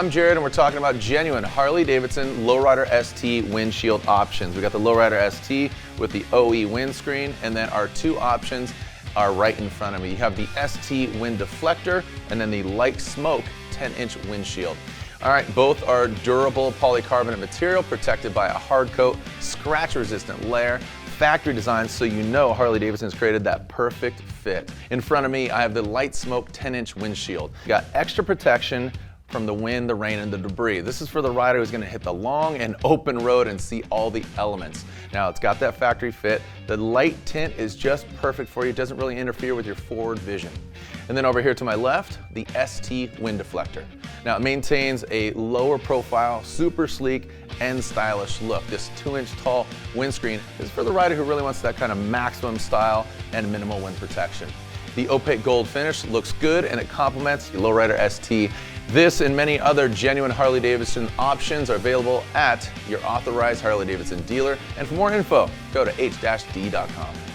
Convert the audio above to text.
I'm Jared and we're talking about genuine Harley-Davidson Low Rider ST windshield options. We got the Low Rider ST with the OE windscreen, and then our two options are right in front of me. You have the ST Wind Deflector and then the Light Smoke 10-inch windshield. All right, both are durable polycarbonate material protected by a hard coat, scratch-resistant layer, factory design, so you know Harley-Davidson's created that perfect fit. In front of me, I have the Light Smoke 10-inch windshield. You got extra protection from the wind, the rain, and the debris. This is for the rider who's gonna hit the long and open road and see all the elements. Now, it's got that factory fit. The light tint is just perfect for you. It doesn't really interfere with your forward vision. And then over here to my left, the ST Wind Deflector. Now, it maintains a lower profile, super sleek, and stylish look. This 2-inch tall windscreen is for the rider who really wants that kind of maximum style and minimal wind protection. The opaque gold finish looks good and it complements the Low Rider ST. This and many other genuine Harley-Davidson options are available at your authorized Harley-Davidson dealer. And for more info, go to h-d.com.